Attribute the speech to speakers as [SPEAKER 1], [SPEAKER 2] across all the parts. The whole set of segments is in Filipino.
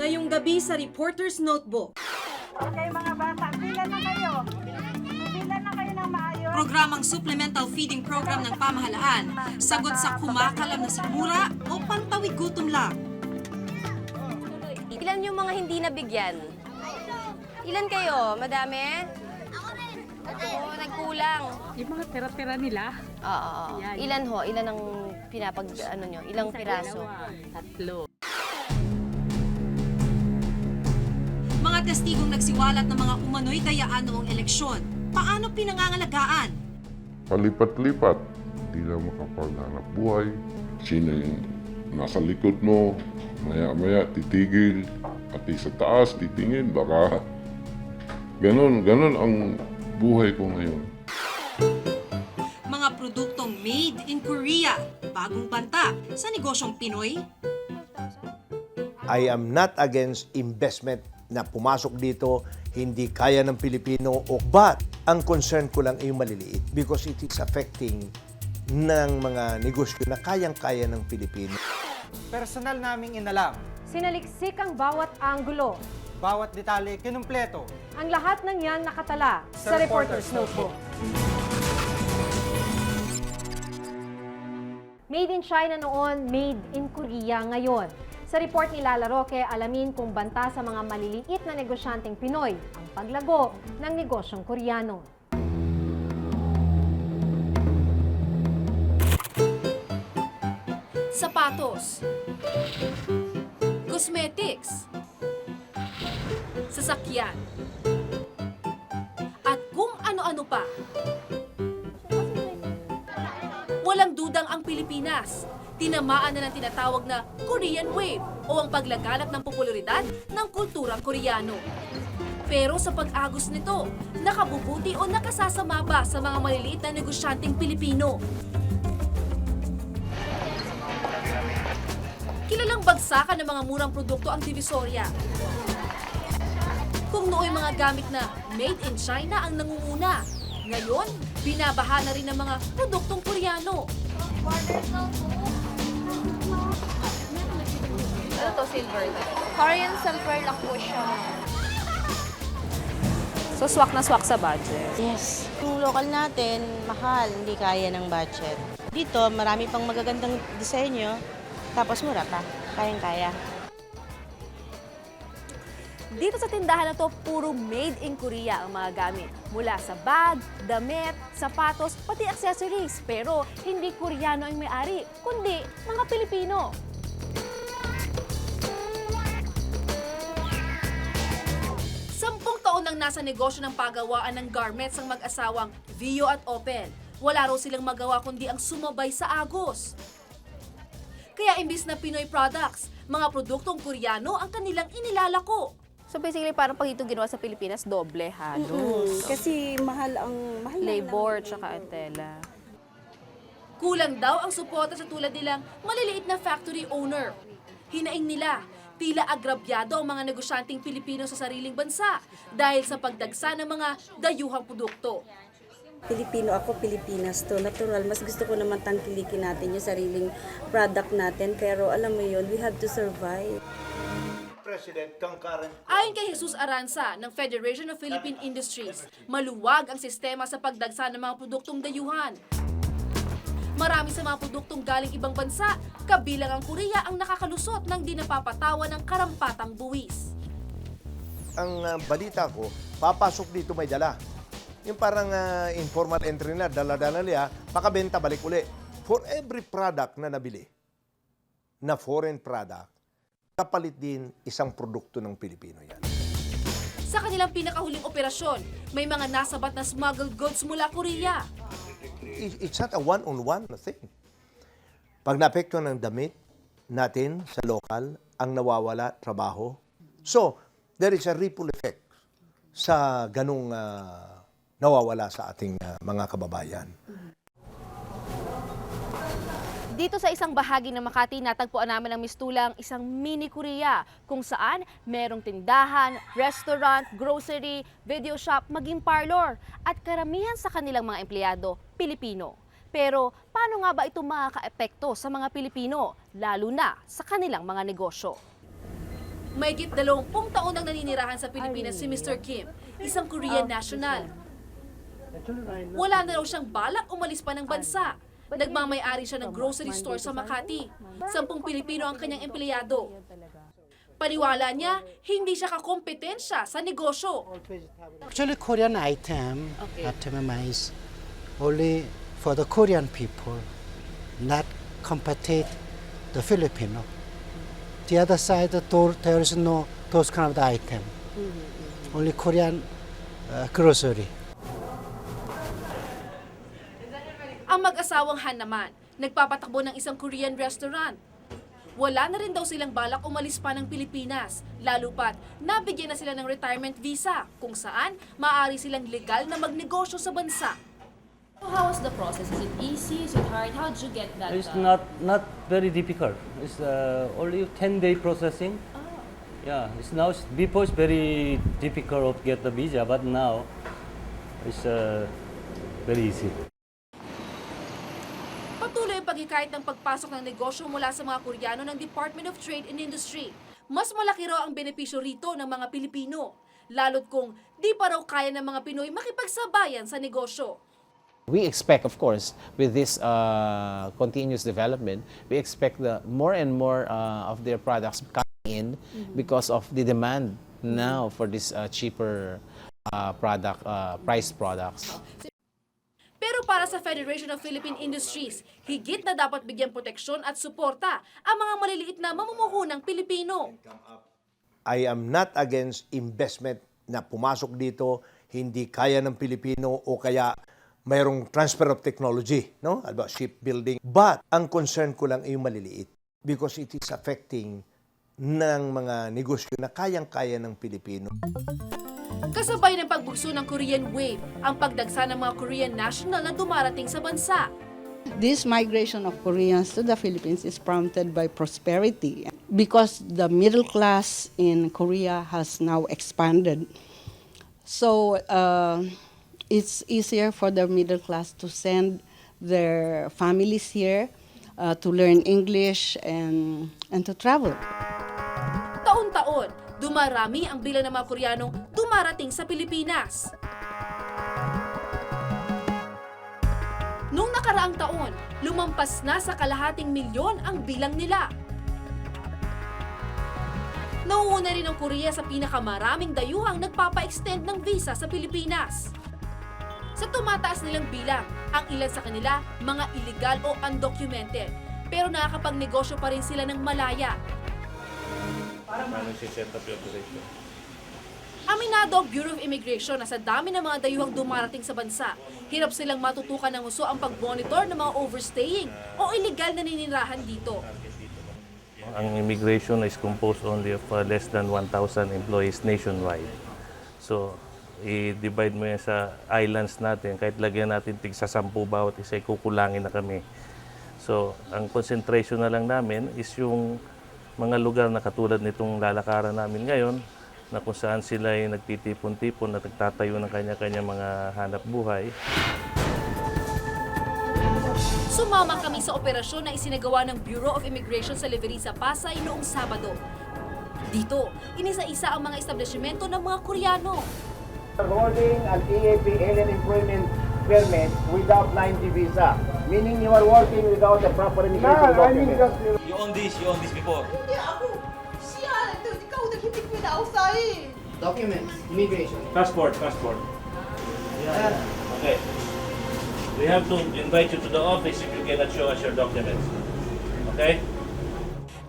[SPEAKER 1] Ngayong gabi sa Reporter's Notebook.
[SPEAKER 2] Okay mga bata, bilan na kayo. Bilan na kayo ng maayos.
[SPEAKER 1] Programang supplemental feeding program ng pamahalaan. Sagot sa kumakalam na sikmura o pantawid gutom lang.
[SPEAKER 3] Ilan yung mga hindi nabigyan? Ilan kayo? Madami? Oo, nagkulang.
[SPEAKER 4] Yung mga tira-tira nila.
[SPEAKER 3] Oo.
[SPEAKER 4] Yan.
[SPEAKER 3] Ilan ho? Ilan ang nyo? Ilang piraso?
[SPEAKER 4] Tatlo.
[SPEAKER 1] Mga testigong nagsiwalat ng mga umano'y dayaan noong eleksyon. Paano pinangangalagaan?
[SPEAKER 5] Palipat-lipat, hindi na makapaghanap buhay. Sino yung nasa likod mo, maya-maya titigil, pati sa taas titingin, baka ganon ang buhay ko ngayon.
[SPEAKER 1] Mga produktong made in Korea. Bagong banta sa negosyong Pinoy.
[SPEAKER 6] I am not against investment na pumasok dito, hindi kaya ng Pilipino, but ang concern ko lang ay yung maliliit because it is affecting ng mga negosyo na kayang-kaya ng Pilipino.
[SPEAKER 7] Personal naming inalam.
[SPEAKER 8] Sinaliksik ang bawat anggulo.
[SPEAKER 7] Bawat detalye kinumpleto.
[SPEAKER 8] Ang lahat ng yan nakatala sa Reporter's Notebook. Made in China noon, made in Korea ngayon. Sa report ni Lala Roque, alamin kung banta sa mga maliliit na negosyanteng Pinoy ang paglago ng negosyong Koreano.
[SPEAKER 9] Sapatos, cosmetics, sasakyan, at kung ano-ano pa. Walang dudang ang Pilipinas. Tinamaan na ng tinatawag na Korean Wave o ang paglaganap ng popularidad ng kulturang Koreano. Pero sa pag-agos nito, nakabubuti o nakasasama ba sa mga maliliit na negosyanteng Pilipino? Kilalang bagsakan ng mga murang produkto ang Divisoria. Kung nooy mga gamit na made in China ang nangunguna, ngayon, binabaha na rin ng mga produktong Koreano.
[SPEAKER 3] Ano to, silver?
[SPEAKER 10] Korean silver lang po siya.
[SPEAKER 3] So, swak na swak sa budget.
[SPEAKER 11] Yes. Yung local natin, mahal, hindi kaya ng budget. Dito, marami pang magagandang disenyo, tapos mura pa, kayang-kaya.
[SPEAKER 9] Dito sa tindahan na to, puro made in Korea ang mga gamit. Mula sa bag, damit, sapatos, pati accessories. Pero hindi Koreano ang may-ari, kundi mga Pilipino. Sampung taon nang nasa negosyo ng pagawaan ng garments ang mag-asawang Vio at Open. Wala raw silang magawa kundi ang sumabay sa agos. Kaya imbis na Pinoy products, mga produktong Koreano ang kanilang inilalako.
[SPEAKER 3] So, basically, parang pag ito ginawa sa Pilipinas, doble halos.
[SPEAKER 11] Kasi mahal
[SPEAKER 3] Labor, tsaka ang tela.
[SPEAKER 9] Kulang daw ang suporta sa tulad nilang maliliit na factory owner. Hinaing nila, tila agrabyado ang mga negosyanteng Pilipino sa sariling bansa dahil sa pagdagsa ng mga dayuhang produkto.
[SPEAKER 11] Pilipino ako, Pilipinas to. Natural, mas gusto ko naman tangkilikin natin yung sariling product natin. Pero alam mo yun, we have to survive.
[SPEAKER 9] Ayon kay Jesus Aranza ng Federation of Philippine Industries, maluwag ang sistema sa pagdagsa ng mga produktong dayuhan. Marami sa mga produktong galing ibang bansa, kabilang ang Korea ang nakakalusot ng di napapatawan ng karampatang buwis.
[SPEAKER 6] Ang balita ko, papasok dito may dala. Yung parang informal entry na, dala-dala niya, pakabenta balik uli. For every product na nabili, na foreign product, kapalit din isang produkto ng Pilipino yan.
[SPEAKER 9] Sa kanilang pinakahuling operasyon, may mga nasabat na smuggled goods mula Korea.
[SPEAKER 6] It's not a one-on-one thing. Pag naapektuhan ng damit natin sa lokal, ang nawawala, trabaho. So, there is a ripple effect sa ganung nawawala sa ating mga kababayan.
[SPEAKER 9] Dito sa isang bahagi ng Makati, natagpuan namin ng mistulang isang mini Korea kung saan merong tindahan, restaurant, grocery, video shop, maging parlor at karamihan sa kanilang mga empleyado, Pilipino. Pero paano nga ba ito makaka-epekto sa mga Pilipino, lalo na sa kanilang mga negosyo? Mahigit 20 taon nang naninirahan sa Pilipinas si Mr. Kim, isang Korean national. Wala na raw siyang balak umalis pa ng bansa. Nagmamay-ari siya ng grocery store sa Makati. 10 Pilipino ang kanyang empleyado. Paniwala niya, hindi siya kakompetensya sa negosyo.
[SPEAKER 12] Actually, Korean item, is only for the Korean people, not compete the Filipino. The other side, there is no those kind of item. Only Korean grocery.
[SPEAKER 9] Ang mag-asawang Han naman, nagpapatakbo ng isang Korean restaurant. Wala na rin daw silang balak umalis pa ng Pilipinas, lalo pat nabigyan na sila ng retirement visa, kung saan maaari silang legal na magnegosyo sa bansa.
[SPEAKER 10] How was the process? Is it easy? Is it hard? How did you get that?
[SPEAKER 13] It's not very difficult. It's only 10-day processing. Yeah, before it's very difficult to get the visa, but now it's very easy.
[SPEAKER 9] Patuloy ang paghikayat ng pagpasok ng negosyo mula sa mga Koreano ng Department of Trade and Industry. Mas malaki raw ang benepisyo rito ng mga Pilipino, lalo't kung di pa raw kaya ng mga Pinoy makipagsabayan sa negosyo.
[SPEAKER 14] We expect, of course, with this continuous development, we expect more and more of their products coming in because of the demand now for this cheaper priced products.
[SPEAKER 9] Pero para sa Federation of Philippine Industries, higit na dapat bigyan proteksyon at suporta ang mga maliliit na mamumuhunang Pilipino.
[SPEAKER 6] I am not against investment na pumasok dito, hindi kaya ng Pilipino o kaya mayroong transfer of technology, no? About shipbuilding. But ang concern ko lang ay yung maliliit because it is affecting ng mga negosyo na kayang-kaya ng Pilipino.
[SPEAKER 9] Kasabay ng pagbugso ng Korean Wave, ang pagdagsa ng mga Korean national na dumarating sa bansa.
[SPEAKER 15] This migration of Koreans to the Philippines is prompted by prosperity because the middle class in Korea has now expanded. So it's easier for the middle class to send their families here to learn English and to travel.
[SPEAKER 9] Taon-taon, dumarami ang bilang ng mga Koreanong dumarating sa Pilipinas. Noong nakaraang taon, lumampas na sa 250,000 ang bilang nila. Nauuna rin ang Korea sa pinakamaraming dayuhang nagpapa-extend ng visa sa Pilipinas. Sa tumataas nilang bilang, ang ilan sa kanila mga illegal o undocumented, pero nakakapagnegosyo pa rin sila ng malaya. Aminado ang Bureau of Immigration na sa dami ng mga dayuhang dumarating sa bansa, hirap silang matutukan ng husto ang pag-monitor ng mga overstaying o illegal na naninirahan dito.
[SPEAKER 13] Ang immigration is composed only of less than 1,000 employees nationwide. So, i-divide mo yan sa islands natin, kahit lagyan natin tig sa 10 bawat isa, kukulangin na kami. So, ang concentration na lang namin is yung mga lugar na katulad nitong lalakaran namin ngayon, na kung saan sila ay nagtitipon-tipon at nagtatayo ng kanya-kanya mga hanap buhay.
[SPEAKER 9] Sumama kami sa operasyon na isinagawa ng Bureau of Immigration sa Leverisa, Pasay noong Sabado. Dito, inisa-isa ang mga establishmento ng mga Koreano.
[SPEAKER 16] Holding an EAP alien employment permit without 90 visa, meaning you are working without the proper immigration document.
[SPEAKER 17] You own this before?
[SPEAKER 2] Hindi ako. Siya, ikaw naghitig mo na outside.
[SPEAKER 16] Documents, immigration.
[SPEAKER 17] Passport. Yeah. Okay. We have to invite you to the office if you cannot show us your documents. Okay?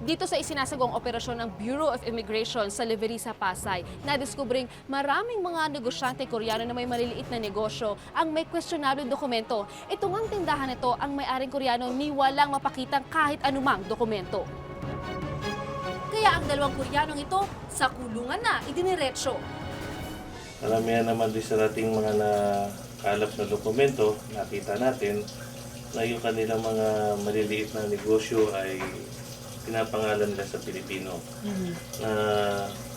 [SPEAKER 3] Dito sa isinasagawang operasyon ng Bureau of Immigration sa Leverisa, Pasay, nadiskubring maraming mga negosyante Koreano na may maliliit na negosyo ang may questionable dokumento. Ito ngang tindahan nito ang may-aring Koreano ni walang mapakitang kahit anumang dokumento. Kaya ang dalawang Koreanong ito sa kulungan na idiniretso.
[SPEAKER 13] Karamihan naman din sa ating mga nakalap na dokumento, nakita natin na yung kanilang mga maliliit na negosyo ay pinapangalan nila sa Pilipino na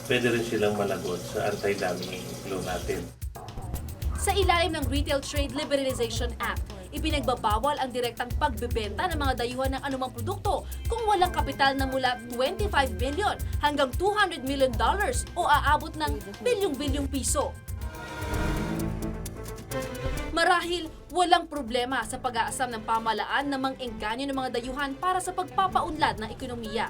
[SPEAKER 13] pwede rin silang managot sa anti-dumping law natin.
[SPEAKER 9] Sa ilalim ng Retail Trade Liberalization Act, Ipinagbabawal ang direktang pagbebenta ng mga dayuhan ng anumang produkto kung walang kapital na mula $25 million hanggang $200 million o aabot ng bilyong-bilyong piso. Marahil walang problema sa pag-aasam ng pamahalaan na mang-engganyo ng mga dayuhan para sa pagpapaunlad ng ekonomiya.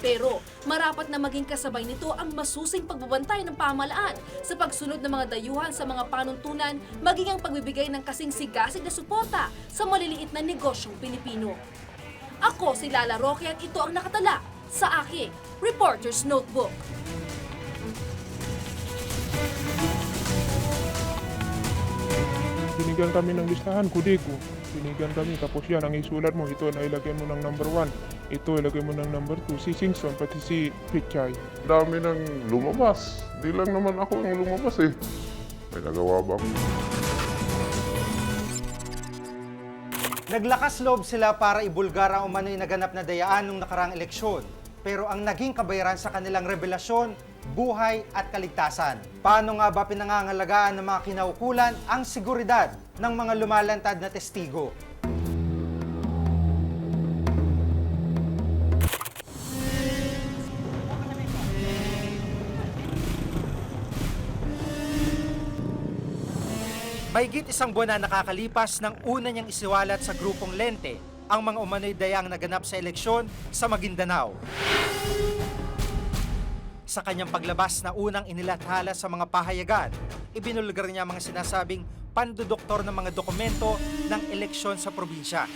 [SPEAKER 9] Pero marapat na maging kasabay nito ang masusing pagbabantay ng pamahalaan sa pagsunod ng mga dayuhan sa mga panuntunan, maging ang pagbibigay ng kasing sigasig na suporta sa maliliit na negosyong Pilipino. Ako si Lala Roque at ito ang nakatala sa aking Reporter's Notebook.
[SPEAKER 18] Binigyan kami ng listahan, kudeko. Binigyan kami, tapos yan, ang isulat mo, ito na ilagay mo ng number 1, ito ilagay mo ng number 2, si Singson, pati si Pichay.
[SPEAKER 5] Dami nang lumabas. Di lang naman ako ang lumabas eh. May nagawa bang?
[SPEAKER 7] Naglakas loob sila para ibulgar ang umano'y naganap na dayaan nung nakaraang eleksyon. Pero ang naging kabayaran sa kanilang revelasyon, buhay at kaligtasan. Paano nga ba pinangangalagaan ng mga kinaukulan ang seguridad ng mga lumalantad na testigo? Mahigit isang buwan na nakakalipas nang una niyang isiwalat sa grupong Lente ang mga umano'y dayang naganap sa eleksyon sa Maguindanao. Sa kanyang paglabas na unang inilathala sa mga pahayagan, ibinulgar niya mga sinasabing pandudoktor ng mga dokumento ng eleksyon sa probinsya.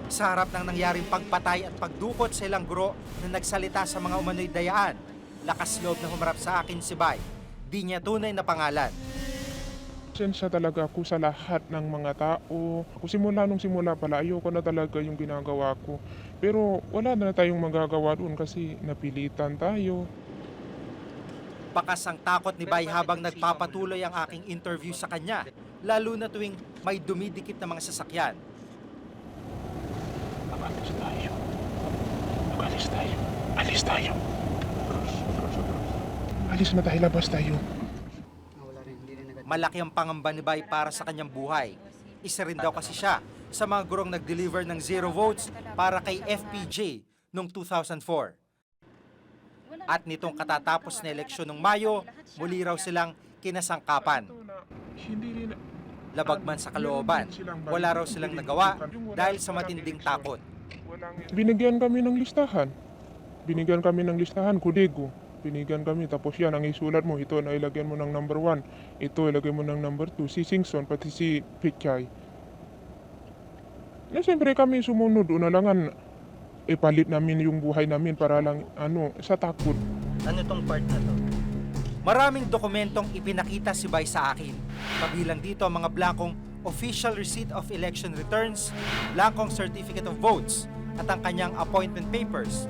[SPEAKER 7] Sa harap ng nangyaring pagpatay at pagdukot sa ilang guro na nagsalita sa mga umano'y dayaan, lakas loob na humarap sa akin si Bay. Di niya tunay na pangalan.
[SPEAKER 18] Sensya talaga ako sa lahat ng mga tao. Ako simula pala, ayoko na talaga yung ginagawa ko. Pero wala na tayong magagawa doon kasi napilitan tayo.
[SPEAKER 7] Bakas ang takot ni Bay habang nagpapatuloy ang aking interview sa kanya, lalo na tuwing may dumidikit na mga sasakyan.
[SPEAKER 18] Alis tayo. Alis tayo. Alis tayo. Alis na tayo, labas tayo.
[SPEAKER 7] Malaki ang pangamba ni Bay para sa kanyang buhay. Isa rin daw kasi siya sa mga gurong nag-deliver ng 0 votes para kay FPJ noong 2004. At nitong katatapos na eleksyon ng Mayo, muli raw silang kinasangkapan. Labag man sa kalooban, wala raw silang nagawa dahil sa matinding takot.
[SPEAKER 18] Binigyan kami ng listahan. Kudego. Binigyan kami, tapos yan, ang isulat mo, ito na ilagyan mo ng number 1, ito ilagay mo ng number 2, si Singson, pati si Pichay. Na siyempre kami sumunod, unalangan, ipalit namin yung buhay namin para lang, sa takot.
[SPEAKER 7] Ano tong part na to? Maraming dokumentong ipinakita si Bay sa akin. Kabilang dito ang mga blankong Official Receipt of Election Returns, blankong Certificate of Votes, at ang kanyang appointment papers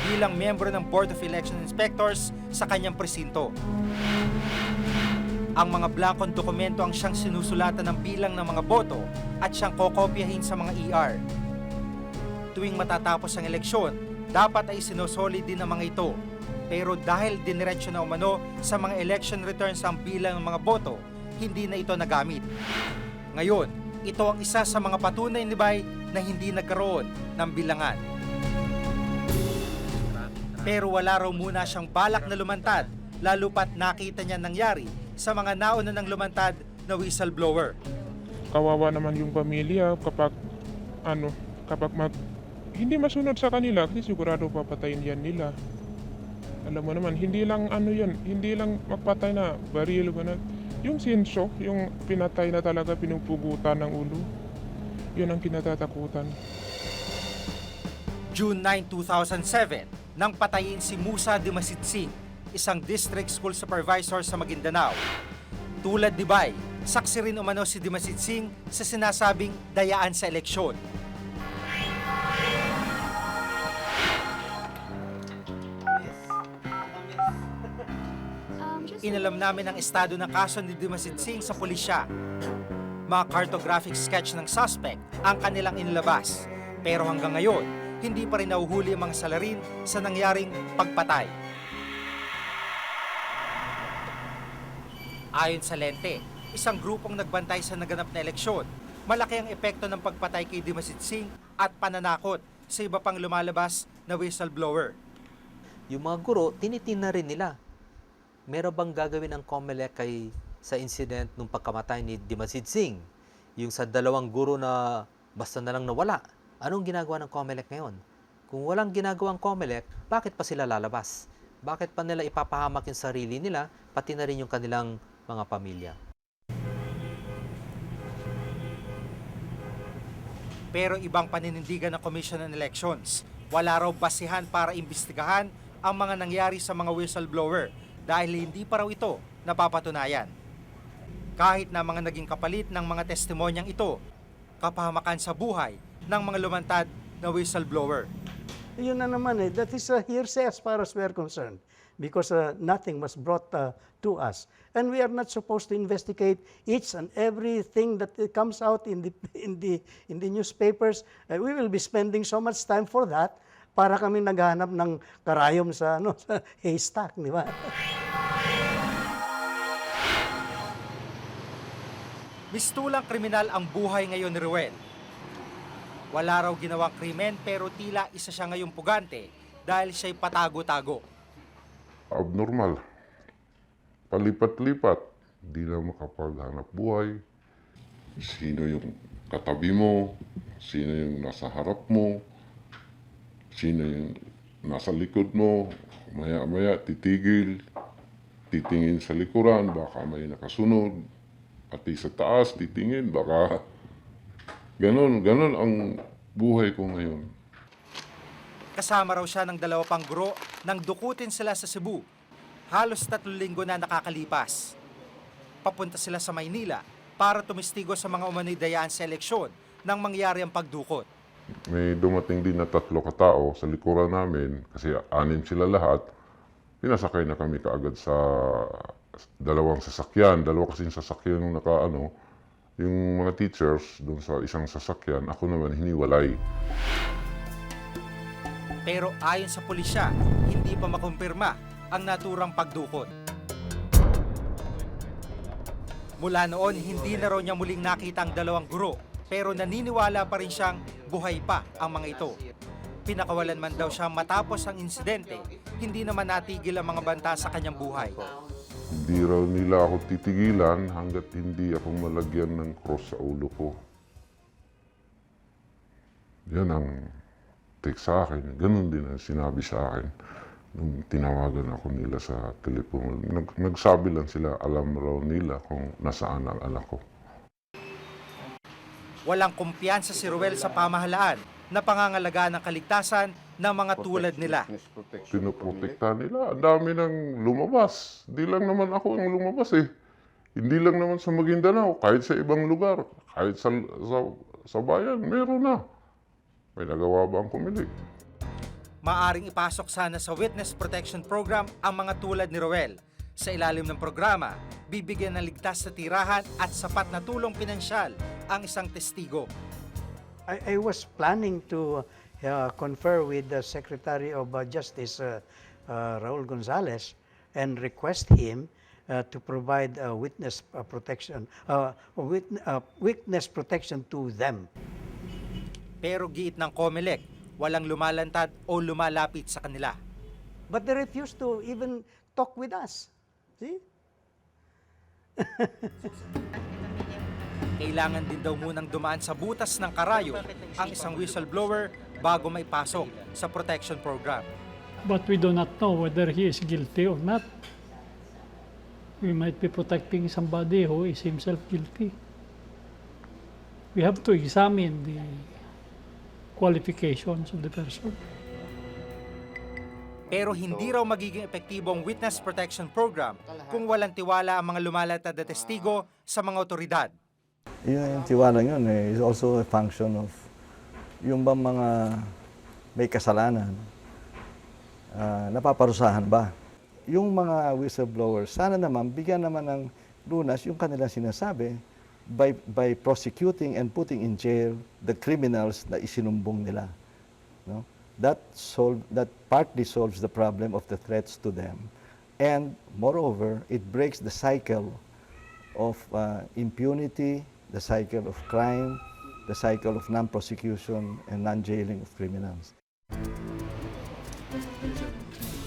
[SPEAKER 7] bilang miyembro ng Board of Election Inspectors sa kanyang presinto. Ang mga blankong dokumento ang siyang sinusulatan ng bilang ng mga boto at siyang kokopyahin sa mga ER. Tuwing matatapos ang eleksyon, dapat ay sinusolid din ang mga ito. Pero dahil diniretso na umano sa mga election returns ang bilang ng mga boto, hindi na ito nagamit. Ngayon, ito ang isa sa mga patunay ni Bay na hindi nagkaroon ng bilangan. Pero wala raw muna siyang balak na lumantad, lalo pat nakita niya nangyari sa mga nauna ng lumantad na whistleblower.
[SPEAKER 18] Kawawa naman yung pamilya kapag hindi masunod sa kanila kasi sigurado papatayin yan nila. Alam mo naman, hindi lang magpatay na baril ba na. Yung sinso, yung pinatay na talaga, pinupugutan ng ulo. Yun ang kinatatakutan.
[SPEAKER 7] June 9, 2007, nang patayin si Musa Dimasitsing, isang district school supervisor sa Maguindanao. Tulad ni Bay, saksi rin umano si Dimasitsing sa sinasabing dayaan sa eleksyon. Inalam namin ang estado ng kaso ni Dimasitsing sa pulisya. Mga cartographic sketch ng suspect ang kanilang inilabas. Pero hanggang ngayon, hindi pa rin nahuhuli ang mga salarin sa nangyaring pagpatay. Ayon sa Lente, isang grupong nagbantay sa naganap na eleksyon, malaki ang epekto ng pagpatay kay Dimasit Singh at pananakot sa iba pang lumalabas na whistleblower.
[SPEAKER 19] Yung mga guro, tinitin na rin nila. Meron bang gagawin ng COMELEC sa incident nung pagkamatay ni Dimasit Singh? Yung sa 2 guro na basta na lang nawala. Anong ginagawa ng COMELEC ngayon? Kung walang ginagawang COMELEC, bakit pa sila lalabas? Bakit pa nila ipapahamak yung sarili nila, pati na rin yung kanilang mga pamilya?
[SPEAKER 7] Pero ibang paninindigan ng Commission on Elections, wala raw basihan para imbestigahan ang mga nangyari sa mga whistleblower dahil hindi pa raw ito napapatunayan. Kahit na mga naging kapalit ng mga testimonyang ito, kapahamakan sa buhay ng mga lumantad na whistleblower.
[SPEAKER 12] Yun na naman that is a hearsay as far as we're concerned because nothing was brought to us. And we are not supposed to investigate each and everything that comes out in the newspapers. We will be spending so much time for that para kami naghahanap ng karayom sa haystack, di ba?
[SPEAKER 7] Mistulang kriminal ang buhay ngayon ni Ruel. Wala raw ginawang krimen pero tila isa siya ngayong pugante dahil siya'y patago-tago.
[SPEAKER 5] Abnormal. Palipat-lipat. Di na makapaghanap buhay. Sino yung katabi mo? Sino yung nasa harap mo? Sino yung nasa likod mo? Maya-maya titigil. Titingin sa likuran, baka may nakasunod. Pati sa taas, titingin, baka... Ganon ang buhay ko ngayon.
[SPEAKER 7] Kasama raw siya ng 2 pang guro nang dukutin sila sa Cebu. Halos 3 linggo na nakakalipas. Papunta sila sa Maynila para tumistigo sa mga umano'y dayaan sa eleksyon nang mangyari ang pagdukot.
[SPEAKER 5] May dumating din na 3 katao sa likuran namin kasi 6 sila lahat. Pinasakay na kami kaagad sa 2 sasakyan. 2 kasing sasakyan yung yung mga teachers doon sa isang sasakyan, ako naman hiniwalay.
[SPEAKER 7] Pero ayon sa pulisya, hindi pa makumpirma ang naturang pagdukot. Mula noon, hindi na raw niya muling nakita ang 2 guro, pero naniniwala pa rin siyang buhay pa ang mga ito. Pinakawalan man daw siya matapos ang insidente, hindi naman natigil ang mga banta sa kanyang buhay.
[SPEAKER 5] Hindi raw nila ako titigilan hanggat hindi ako malagyan ng cross sa ulo ko. Yan ang take sa akin. Ganun din ang sinabi sa akin nung tinawagan ako nila sa telepono. Nagsabi lang sila, alam raw nila kung nasaan ang anak ko.
[SPEAKER 7] Walang kumpiyansa si Ruel sa pamahalaan na pangangalagaan ng kaligtasan ng mga tulad nila.
[SPEAKER 5] Pinoprotektahan nila. Ang dami nang lumabas. Hindi lang naman ako ang lumabas eh. Hindi lang naman sa Maguindanao. Kahit sa ibang lugar. Kahit sa bayan, meron na. May nagawa ba ang kumilig?
[SPEAKER 7] Maaring ipasok sana sa Witness Protection Program ang mga tulad ni Ruel. Sa ilalim ng programa, bibigyan ng ligtas na tirahan at sapat na tulong pinansyal ang isang testigo.
[SPEAKER 12] I was planning to confer with the Secretary of Justice, Raul Gonzalez, and request him to provide witness protection to them.
[SPEAKER 7] Pero giit ng COMELEC, walang lumalantad o lumalapit sa kanila.
[SPEAKER 12] But they refused to even talk with us. See?
[SPEAKER 7] Kailangan din daw munang dumaan sa butas ng karayo ang isang whistleblower bago maipasok sa protection program.
[SPEAKER 20] But we do not know whether he is guilty or not. We might be protecting somebody who is himself guilty. We have to examine the qualifications of the person.
[SPEAKER 7] Pero hindi raw magiging epektibo ang witness protection program kung walang tiwala ang mga lumalatad na testigo sa mga otoridad.
[SPEAKER 21] Yung tiwala yun is also a function of yung bang mga may kasalanan, napaparusahan ba? Yung mga whistleblowers, sana naman bigyan naman ng lunas yung kanilang sinasabi by prosecuting and putting in jail the criminals na isinumbong nila. No? That partly solves the problem of the threats to them. And moreover, it breaks the cycle of impunity, the cycle of crime, the cycle of non-prosecution and non-jailing of criminals.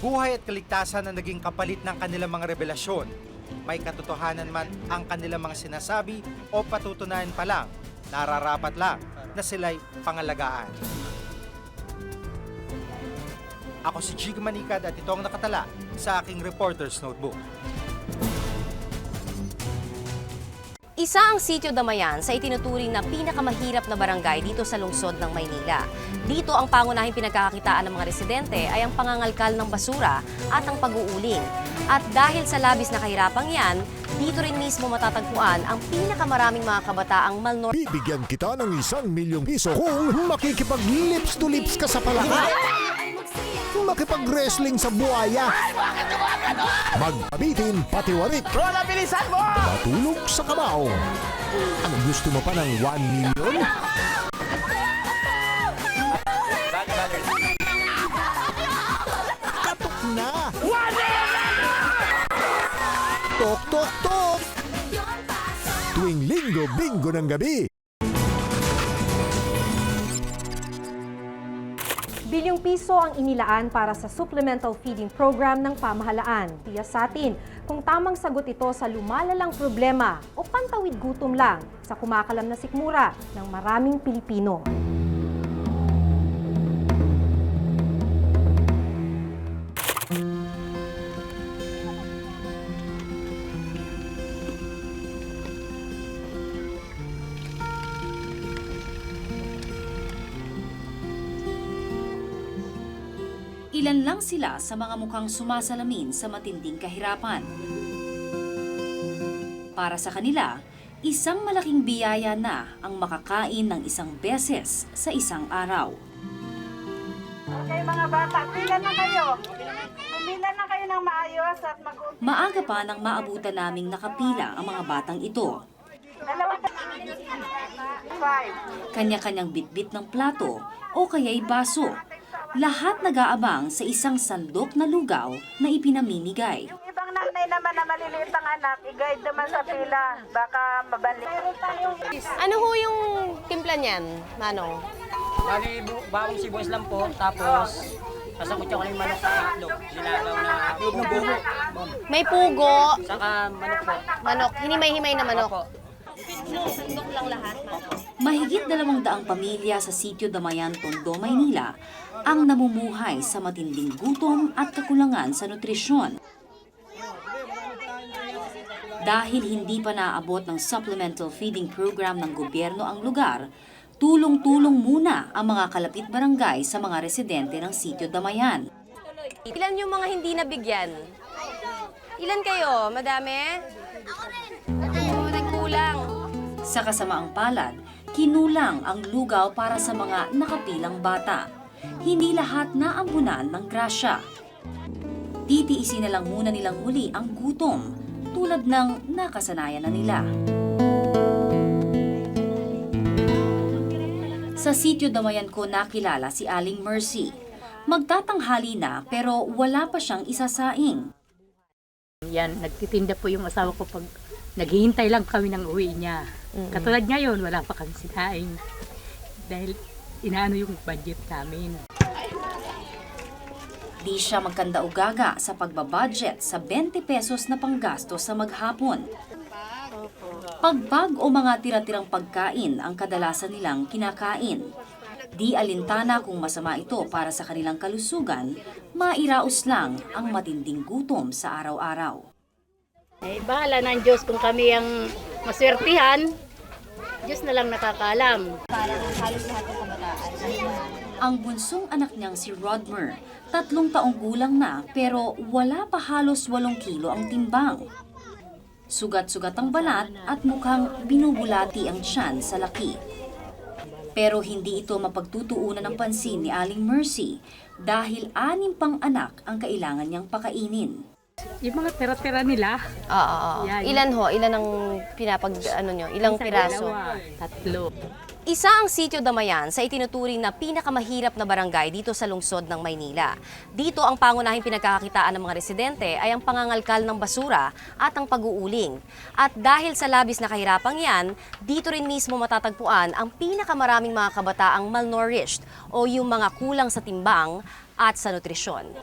[SPEAKER 7] Buhay at kaligtasan ang naging kapalit ng kanilang mga revelasyon. May katotohanan man ang kanilang mga sinasabi o patutunayan pa lang, nararapat lang na sila'y pangalagaan. Ako si Jig Manikad at ito ang nakatala sa aking Reporter's Notebook.
[SPEAKER 4] Isa ang Sitio Damayan sa itinuturing na pinakamahirap na barangay dito sa lungsod ng Maynila. Dito ang pangunahing pinagkakakitaan ng mga residente ay ang pangangalkal ng basura at ang pag-uuling. At dahil sa labis na kahirapang yan, dito rin mismo matatagpuan ang pinakamaraming mga kabataang malnourished.
[SPEAKER 22] Bibigyan kita ng 1,000,000 piso kung makikipag-lips to lips ka sa palaka. Makipag-wrestling sa buhaya. Magpabitin pati warik.
[SPEAKER 16] Rola, bilisan mo!
[SPEAKER 22] Matulog sa kamao. Ano gusto mo pa ng 1 million? Katok na! Tok, tok, tok! Tuwing linggo, bingo ng gabi.
[SPEAKER 8] Bilyong piso ang inilaan para sa supplemental feeding program ng pamahalaan. Tiyak sa atin kung tamang sagot ito sa lumalalang problema o pantawid gutom lang sa kumakalam na sikmura ng maraming Pilipino.
[SPEAKER 23] Ilan lang sila sa mga mukhang sumasalamin sa matinding kahirapan. Para sa kanila, isang malaking biyaya na ang makakain ng isang beses sa isang araw.
[SPEAKER 2] Okay mga bata, pila na kayo. Pumila na kayo ng maayos at
[SPEAKER 23] Maaga pa nang maabutan naming nakapila ang mga batang ito. Kanya-kanyang bitbit ng plato o kaya'y baso. Lahat nag-aabang sa isang sandok na lugaw na ipinamimigay.
[SPEAKER 2] ibang nanay naman na maliliit ang anak, i-guide naman sa pila. Baka mabalik.
[SPEAKER 4] Ano ho yung timpla niyan, Manong?
[SPEAKER 24] Bali, bawang sibuyas lang po, tapos sasangkot yung kaling manok sa itlog. Nilalaw na pugo.
[SPEAKER 4] May pugo.
[SPEAKER 24] Saka manok po.
[SPEAKER 4] Manok, hinimay-himay na manok.
[SPEAKER 23] Sandok lang lahat, Mahigit 200 pamilya sa Sitio Damayan, Tondo, Maynila ang namumuhay sa matinding gutom at kakulangan sa nutrisyon. Dahil hindi pa naabot ng supplemental feeding program ng gobyerno ang lugar, tulong-tulong muna ang mga kalapit barangay sa mga residente ng Sitio Damayan.
[SPEAKER 4] Ilan yung mga hindi nabigyan? Ilan kayo? Madami? Oo, nagkulang.
[SPEAKER 23] Sa kasamaang palad, kinulang ang lugaw para sa mga nakapilang bata. Hindi lahat naambunan ng grasya. Titiisin na lang muna nilang muli ang gutom, tulad ng nakasanayan na nila. Sa Sitio Damayan ko nakilala si Aling Mercy. Magtatanghali na pero wala pa siyang isasaing.
[SPEAKER 25] Yan, nagtitinda po yung asawa ko pag naghihintay lang kami ng uwi niya. Katulad ngayon, wala pa kami sinaing. Dahil inaano yung budget namin.
[SPEAKER 23] Di siya magkanda-ugaga sa pagbabudget sa 20 pesos na panggasto sa maghapon. Pagbag o mga tira-tirang pagkain ang kadalasan nilang kinakain. Di alintana kung masama ito para sa kanilang kalusugan, mairaos lang ang matinding gutom sa araw-araw.
[SPEAKER 25] Eh, bahala ng Diyos kung kami ang maswertihan. Diyos na lang nakakaalam.
[SPEAKER 4] Parang halos lahat ng kabataan.
[SPEAKER 23] Ang bunsong anak niyang si Rodmer, 3 taong gulang na pero wala pa halos 8 kilo ang timbang. Sugat-sugat ang balat at mukhang binubulati ang tiyan sa laki. Pero hindi ito mapagtutuunan ng pansin ni Aling Mercy dahil 6 pang anak ang kailangan niyang pakainin.
[SPEAKER 25] Yung mga tira-tira nila.
[SPEAKER 4] Oo.
[SPEAKER 25] Yan.
[SPEAKER 4] Ilan ho? Ilan ang pinapag, ano nyo? Ilang
[SPEAKER 25] Isa,
[SPEAKER 4] piraso?
[SPEAKER 25] 2, 3.
[SPEAKER 4] Isa ang Sitio Damayan sa itinuturing na pinakamahirap na barangay dito sa lungsod ng Maynila. Dito ang pangunahing pinagkakakitaan ng mga residente ay ang pangangalkal ng basura at ang pag-uuling. At dahil sa labis na kahirapang yan, dito rin mismo matatagpuan ang pinakamaraming mga kabataang malnourished o yung mga kulang sa timbang at sa nutrisyon.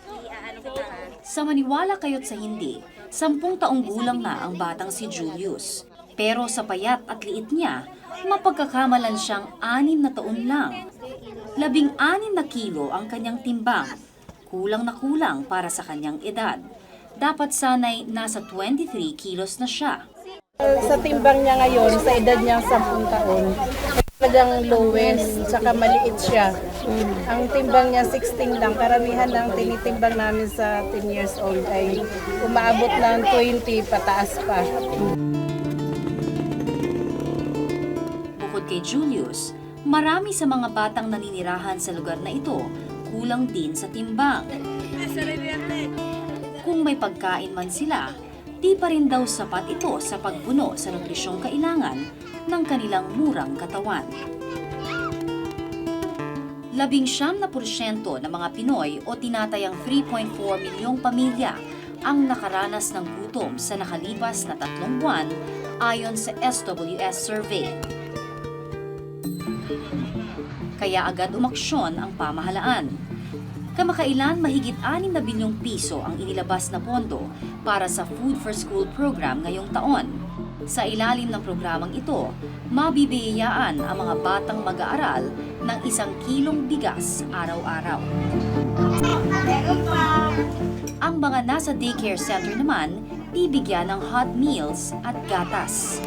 [SPEAKER 23] Sa maniwala kayo't sa hindi, 10 taong gulang na ang batang si Julius. Pero sa payat at liit niya, mapagkakamalan siyang 6 na taon lang. 16 na kilo ang kanyang timbang. Kulang na kulang para sa kanyang edad. Dapat sanay nasa 23 kilos na siya.
[SPEAKER 2] Sa timbang niya ngayon, sa edad niya 10 taon, talagang lowest, saka maliit siya. Ang timbang niya 16 lang, karamihan ng tinitimbang namin sa 10 years old ay umaabot ng 20 pataas pa.
[SPEAKER 23] Bukod kay Julius, marami sa mga batang naninirahan sa lugar na ito kulang din sa timbang. Kung may pagkain man sila, di pa rin daw sapat ito sa pagpuno sa nutrisyong kailangan ng kanilang murang katawan. 19% ng mga Pinoy o tinatayang 3.4 milyong pamilya ang nakaranas ng gutom sa nakalipas na 3 buwan ayon sa SWS survey. Kaya agad umaksyon ang pamahalaan. Kamakailan mahigit 6 na bilyong piso ang inilabas na pondo para sa Food for School program ngayong taon. Sa ilalim ng programang ito, mabibiyayaan ang mga batang mag-aaral ng 1 kilong bigas araw-araw. Ang mga nasa daycare center naman, bibigyan ng hot meals at gatas.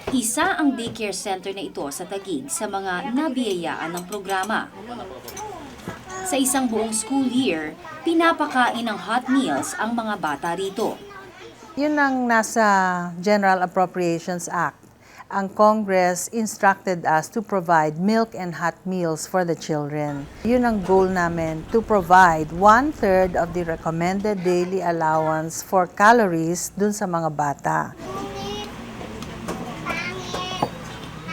[SPEAKER 23] Isa ang daycare center na ito sa Taguig sa mga nabiyayaan ng programa. Sa isang buong school year, pinapakain ng hot meals ang mga bata rito.
[SPEAKER 1] Yun ang nasa General Appropriations Act. Ang Congress instructed us to provide milk and hot meals for the children. Yun ang goal namin, to provide 1/3 of the recommended daily allowance for calories dun sa mga bata.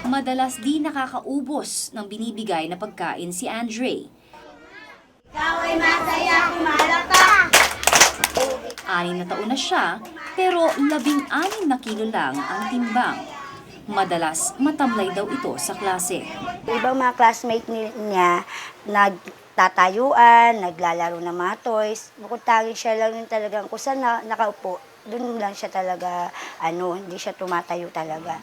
[SPEAKER 23] Madalas di nakakaubos ng binibigay na pagkain si Andre.
[SPEAKER 6] Ikaw ay masaya kumalata!
[SPEAKER 23] 6 na taon na siya, pero 16 na kilo lang ang timbang. Madalas matamlay daw ito sa klase.
[SPEAKER 6] Ibang mga classmate niya, nagtatayuan, naglalaro ng mga toys. Bukod tanging siya lang yung talagang kung saan nakaupo, doon lang siya talaga, hindi siya tumatayo talaga.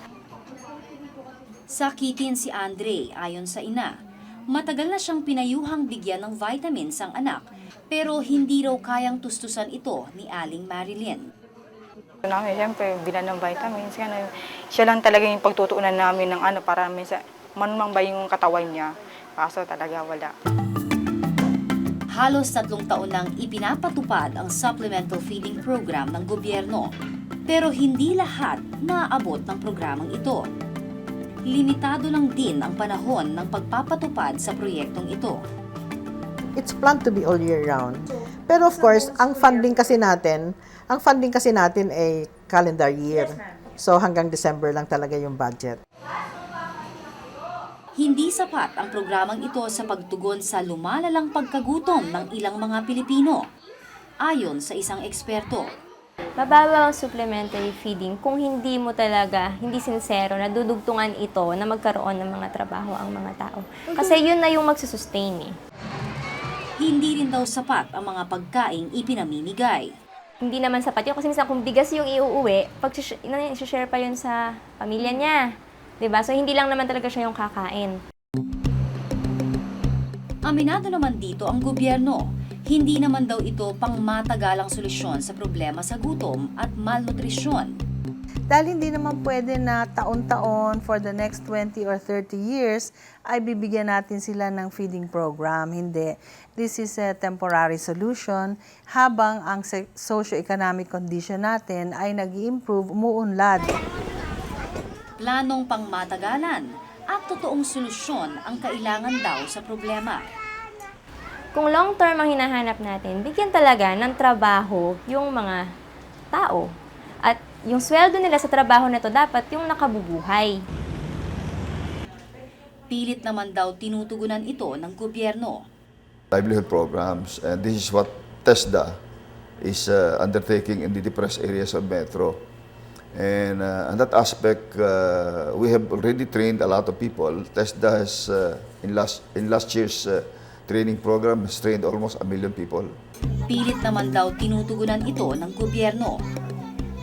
[SPEAKER 23] Sakitin si Andre ayon sa ina. Matagal na siyang pinayuhang bigyan ng vitamins ang anak, pero hindi raw kayang tustusan ito ni Aling Marilyn.
[SPEAKER 10] Siyempre, bilan ng vitamins, siya lang talaga yung pagtutuunan namin ng para manumang ba yung katawan niya, kaso talaga wala.
[SPEAKER 23] Halos 3 taon nang ipinapatupad ang supplemental feeding program ng gobyerno, pero hindi lahat naaabot ng programang ito. Limitado lang din ang panahon ng pagpapatupad sa proyektong ito.
[SPEAKER 11] It's planned to be all year round. Pero of course, ang funding kasi natin ay calendar year. So hanggang December lang talaga yung budget.
[SPEAKER 23] Hindi sapat ang programang ito sa pagtugon sa lumalalang pagkagutom ng ilang mga Pilipino. Ayon sa isang eksperto,
[SPEAKER 14] mababa ang supplementary feeding kung hindi mo talaga, hindi sincero, na dudugtungan ito na magkaroon ng mga trabaho ang mga tao. Kasi yun na yung magsusustain eh.
[SPEAKER 23] Hindi rin daw sapat ang mga pagkaing ipinamimigay.
[SPEAKER 14] Hindi naman sapat yun kasi minsan kung bigas yung iuuwi, i-share pa yun sa pamilya niya. Diba? So hindi lang naman talaga siya yung kakain.
[SPEAKER 23] Aminado naman dito ang gobyerno. Hindi naman daw ito pangmatagalang solusyon sa problema sa gutom at malnutrisyon.
[SPEAKER 11] Dahil hindi naman pwede na taon-taon for the next 20 or 30 years ay bibigyan natin sila ng feeding program. Hindi. This is a temporary solution habang ang socio-economic condition natin ay nag-i-improve, umuunlad.
[SPEAKER 23] Planong pangmatagalan at totoong solusyon ang kailangan daw sa problema.
[SPEAKER 14] Kung long term ang hinahanap natin, bigyan talaga ng trabaho yung mga tao. At Yung sweldo nila sa trabaho na to dapat yung nakabubuhay.
[SPEAKER 23] Pilit naman daw tinutugunan ito ng gobyerno.
[SPEAKER 3] Livelihood programs, and this is what TESDA is undertaking in the depressed areas of Metro. And on that aspect, we have already trained a lot of people. TESDA has, in last year's training program, has trained almost 1 million people.
[SPEAKER 23] Pilit naman daw tinutugunan ito ng gobyerno.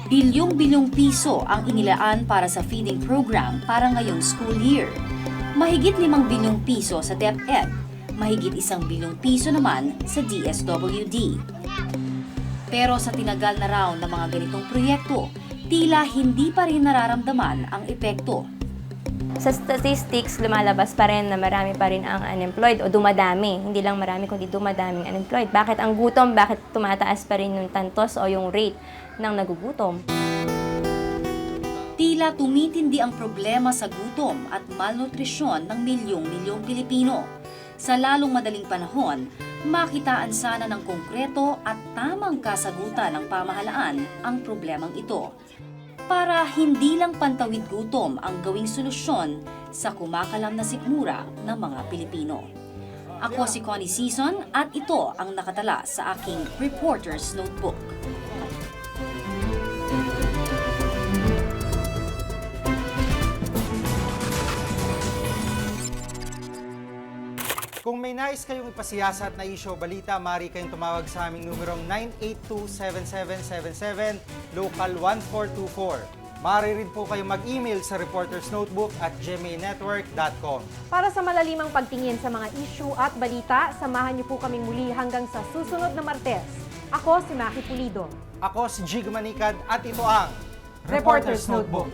[SPEAKER 23] Bilyong-bilyong piso ang inilaan para sa feeding program para ngayong school year. Mahigit 5 bilyong piso sa DepEd, mahigit 1 bilyong piso naman sa DSWD. Pero sa tinagal na raw ng mga ganitong proyekto, tila hindi pa rin nararamdaman ang epekto.
[SPEAKER 14] Sa statistics, lumalabas pa rin na marami pa rin ang unemployed o dumadami. Hindi lang marami, kundi dumadaming unemployed. Bakit ang gutom? Bakit tumataas pa rin yung tantos o yung rate ng nagugutom?
[SPEAKER 23] Tila tumitindi ang problema sa gutom at malnutrisyon ng milyong-milyong Pilipino. Sa lalong madaling panahon, makitaan sana ng konkreto at tamang kasagutan ng pamahalaan ang problemang ito. Para hindi lang pantawid gutom ang gawing solusyon sa kumakalam na sikmura ng mga Pilipino. Ako si Connie Season at ito ang nakatala sa aking Reporter's Notebook.
[SPEAKER 7] Kung may nais kayong ipasiyasat na isyo o balita, maaari kayong tumawag sa aming numerong 982-7777, local 1424. Maaari rin po kayong mag-email sa reportersnotebook@gmanetwork.com.
[SPEAKER 8] Para sa malalimang pagtingin sa mga issue at balita, samahan niyo po kaming muli hanggang sa susunod na Martes. Ako si Maki Pulido.
[SPEAKER 7] Ako si Jig Manikad at ito ang
[SPEAKER 8] Reporter's Notebook.